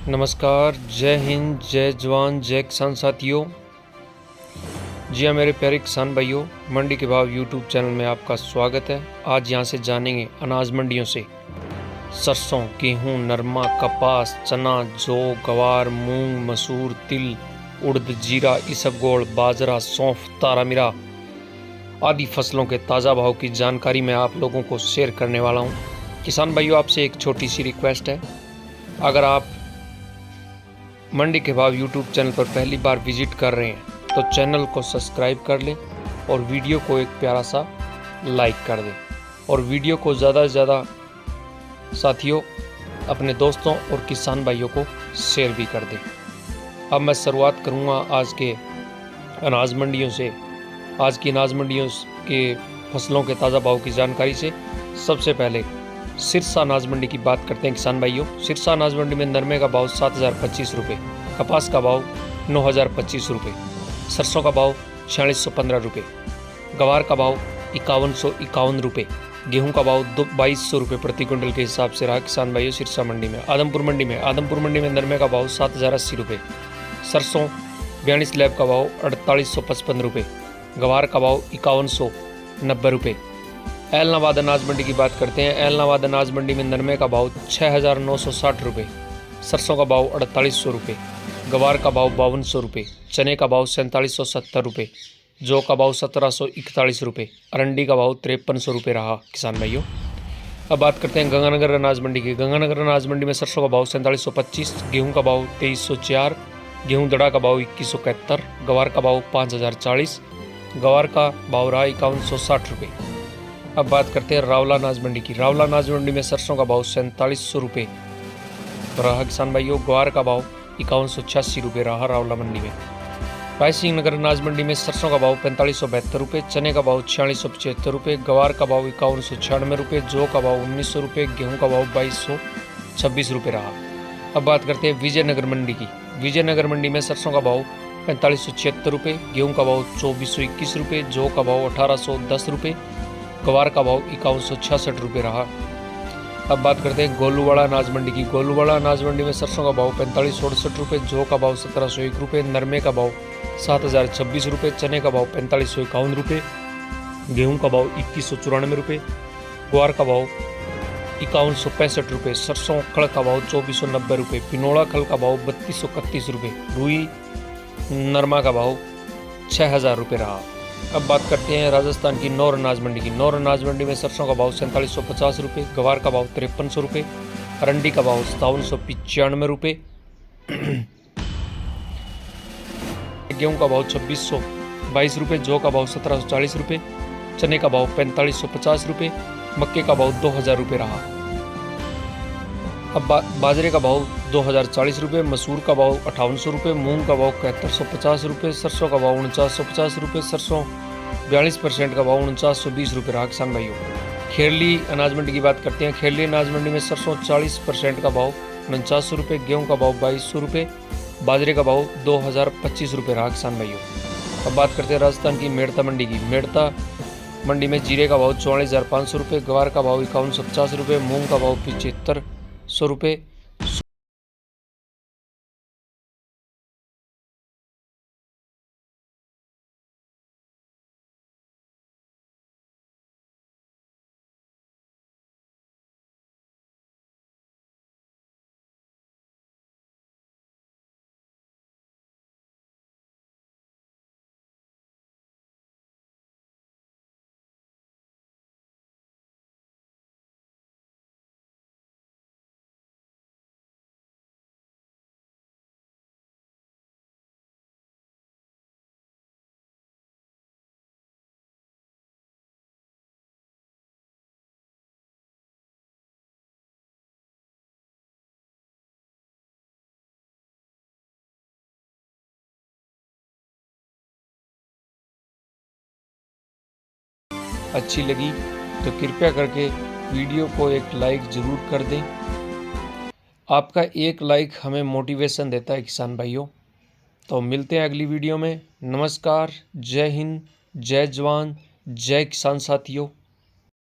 नमस्कार, जय हिंद, जय जवान, जय किसान साथियों। जी हाँ मेरे प्यारे किसान भाइयों, मंडी के भाव यूट्यूब चैनल में आपका स्वागत है। आज यहाँ से जानेंगे अनाज मंडियों से सरसों, गेहूँ, नरमा, कपास, चना, जौ, गवार, मूंग, मसूर, तिल, उड़द, जीरा, इसबगोल, बाजरा, सौंफ, तारामीरा आदि फसलों के ताज़ा भाव की जानकारी मैं आप लोगों को शेयर करने वाला हूँ। किसान भाइयों, आपसे एक छोटी सी रिक्वेस्ट है, अगर आप मंडी के भाव यूट्यूब चैनल पर पहली बार विजिट कर रहे हैं तो चैनल को सब्सक्राइब कर लें और वीडियो को एक प्यारा सा लाइक कर दें और वीडियो को ज़्यादा से ज़्यादा साथियों अपने दोस्तों और किसान भाइयों को शेयर भी कर दें। अब मैं शुरुआत करूंगा आज के अनाज मंडियों से। आज की अनाज मंडियों के फसलों के ताज़ा भाव की जानकारी से सबसे पहले सिरसा अनाज मंडी की बात करते हैं किसान भाइयों। सिरसा अनाज मंडी में नरमे का भाव 7,025 रुपये, कपास का भाव 9,025 रुपये, सरसों का भाव 4615 रुपये, गवार का भाव 5151 रुपये, गेहूं का भाव 2200 रुपये प्रति क्विंटल के हिसाब से रहा किसान भाइयों सिरसा मंडी में। आदमपुर मंडी में नरमे का भाव 7,080 रुपये, सरसों 42 लैब का भाव 4855 रुपये, गवार का भाव 5190 रुपये। ऐलनाबाद अनाज मंडी की बात करते हैं। ऐलनाबाद अनाज मंडी में नरमे का भाव 6,960 रुपये, सरसों का भाव 4800 रुपये, गवार का भाव 5200 रुपये, चने का भाव 4770 रुपये, जौ का भाव 1741 रुपये, अरंडी का भाव 5300 रुपये रहा किसान भाइयों। अब बात करते हैं गंगानगर अनाज मंडी की। गंगानगर अनाज मंडी में सरसों का भाव 4725, गेहूँ का भाव 2304, गेहूँ दड़ा का भाव 2171, गवार का भाव 5040, गवार का भाव रहा 5160 रुपये। अब बात करते हैं रावला अनाज मंडी की। रावला अनाज मंडी में सरसों का भाव 4700 रुपये रहा किसान भाइयों, गवार का भाव 5186 रुपये रहा रावला मंडी में। रायसिंह नगर अनाज मंडी में सरसों का भाव 4572 रुपये, चने का भाव 4675 रुपये, गवार का भाव 5196 रुपये, जौ का भाव 1900 रुपये, गेहूँ का भाव 2226 रुपये रहा। अब बात करते हैं विजयनगर मंडी की। विजयनगर मंडी में सरसों का भाव 4576 रुपये, गेहूँ का भाव 2421 रुपये, जौ का भाव 1810 रुपये, गवार का भाव 5166 रुपये रहा। अब बात करते हैं गोलूवाड़ा अनाज मंडी की। गोलूवाड़ा अनाज मंडी में सरसों का भाव 4568 रुपये, जौ का भाव 1701 रुपये, नरमे का भाव 7026 रुपये, चने का भाव 4551 रुपये, गेहूं का भाव 2194 रुपये, ग्वार का भाव 5165 रुपये, सरसों खल का भाव 2490 रुपये, पिनोड़ा खल का भाव 3231 रुपये, रुई नरमा का भाव 6000 रुपये रहा। अब बात करते हैं राजस्थान की नौर अनाज मंडी की। नौर अनाज मंडी में सरसों का भाव 4750 रुपये, गवार का भाव 5300 रुपये, अरंडी का भाव 5795 रुपये, गेहूं का भाव 2622 रुपये, जौ का भाव 1740 रुपये, चने का भाव 4550 रुपये, मक्के का भाव 2000 रुपये रहा। अब बाजरे का भाव 2040 रुपये, मसूर का भाव 5800 रुपये, मूंग का भाव 7150 रुपये, सरसों का भाव 4950 रुपये, सरसों 42% का भाव 4920 रुपये रहा किसान भाइयों। खेरली अनाज मंडी की बात करते हैं। खेरली अनाज मंडी में सरसों 40% का भाव 4900 रुपये, गेहूँ का भाव 2200 रुपये, बाजरे का भाव 2025 रुपये रहा किसान भाइयों। अब बात करते हैं राजस्थान की मेड़ता मंडी की। मेड़ता मंडी में जीरे का भाव 44,500 रुपये, गवार का भाव 5150 रुपये, मूंग का भाव 7500 रुपये, अच्छी लगी तो कृपया करके वीडियो को एक लाइक ज़रूर कर दें। आपका एक लाइक हमें मोटिवेशन देता है किसान भाइयों। तो मिलते हैं अगली वीडियो में। नमस्कार, जय हिंद, जय जवान, जय किसान साथियों।